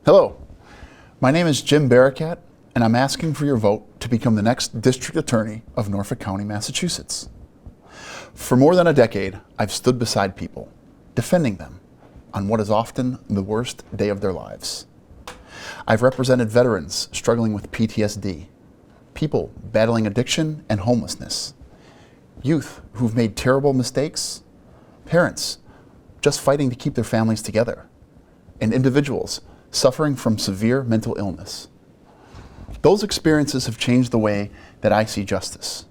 Hello, my name is Jim Barakat, and I'm asking for your vote to become the next District Attorney of Norfolk County, Massachusetts. For more than a decade, I've stood beside people, defending them on what is often the worst day of their lives. I've represented veterans struggling with PTSD, people battling addiction and homelessness, youth who've made terrible mistakes, parents just fighting to keep their families together, and individuals suffering from severe mental illness. Those experiences have changed the way that I see justice.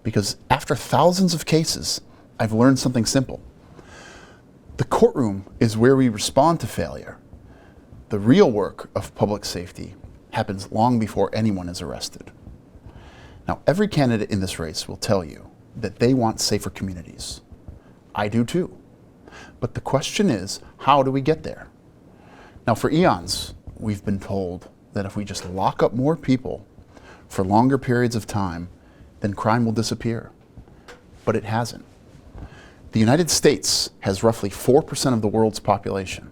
Because after thousands of cases, I've learned something simple. The courtroom is where we respond to failure. The real work of public safety happens long before anyone is arrested. Now, every candidate in this race will tell you that they want safer communities. I do too. But the question is, how do we get there? Now, for eons, we've been told that if we just lock up more people for longer periods of time, then crime will disappear. But it hasn't. The United States has roughly 4% of the world's population,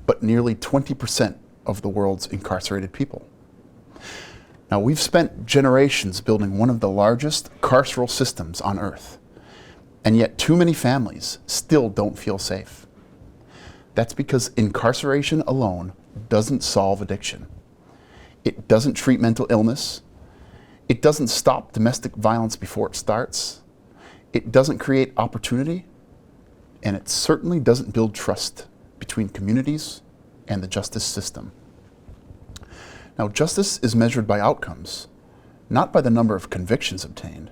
but nearly 20% of the world's incarcerated people. Now, we've spent generations building one of the largest carceral systems on Earth, and yet too many families still don't feel safe. That's because incarceration alone doesn't solve addiction. It doesn't treat mental illness. It doesn't stop domestic violence before it starts. It doesn't create opportunity. And it certainly doesn't build trust between communities and the justice system. Now, justice is measured by outcomes, not by the number of convictions obtained.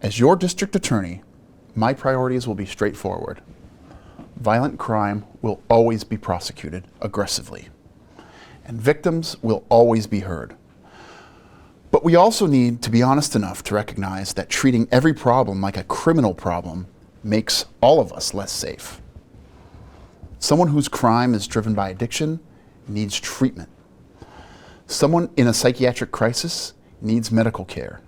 As your district attorney, my priorities will be straightforward. Violent crime will always be prosecuted aggressively, and victims will always be heard. But we also need to be honest enough to recognize that treating every problem like a criminal problem makes all of us less safe. Someone whose crime is driven by addiction needs treatment. Someone in a psychiatric crisis needs medical care.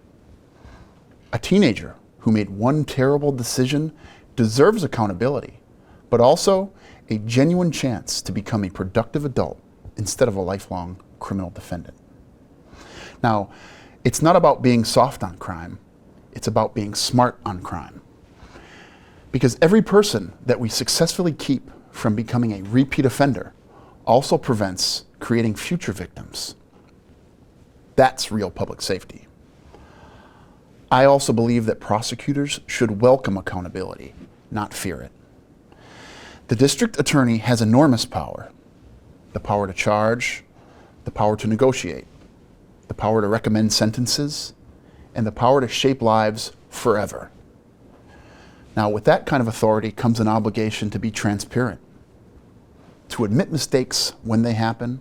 A teenager who made one terrible decision deserves accountability, but also a genuine chance to become a productive adult instead of a lifelong criminal defendant. Now, it's not about being soft on crime, it's about being smart on crime. Because every person that we successfully keep from becoming a repeat offender also prevents creating future victims. That's real public safety. I also believe that prosecutors should welcome accountability, not fear it. The district attorney has enormous power. The power to charge, the power to negotiate, the power to recommend sentences, and the power to shape lives forever. Now, with that kind of authority comes an obligation to be transparent, to admit mistakes when they happen,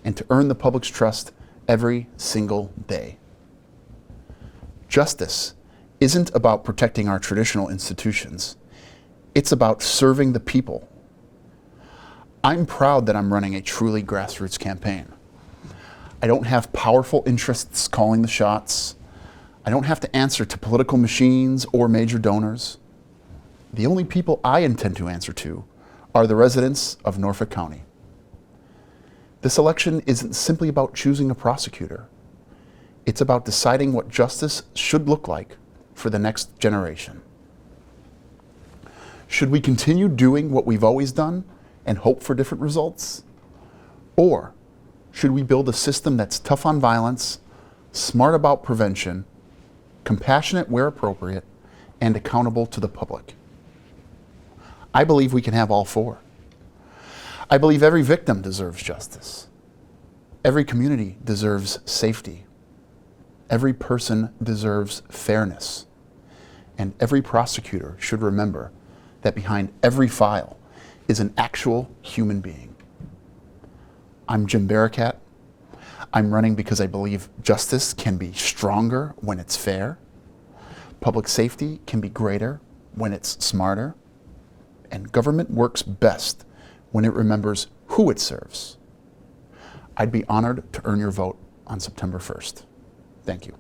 and to earn the public's trust every single day. Justice isn't about protecting our traditional institutions. It's about serving the people. I'm proud that I'm running a truly grassroots campaign. I don't have powerful interests calling the shots. I don't have to answer to political machines or major donors. The only people I intend to answer to are the residents of Norfolk County. This election isn't simply about choosing a prosecutor. It's about deciding what justice should look like for the next generation. Should we continue doing what we've always done and hope for different results? Or should we build a system that's tough on violence, smart about prevention, compassionate where appropriate, and accountable to the public? I believe we can have all four. I believe every victim deserves justice. Every community deserves safety. Every person deserves fairness. And every prosecutor should remember that behind every file is an actual human being. I'm Jim Barakat. I'm running because I believe justice can be stronger when it's fair. Public safety can be greater when it's smarter. And government works best when it remembers who it serves. I'd be honored to earn your vote on September 1st. Thank you.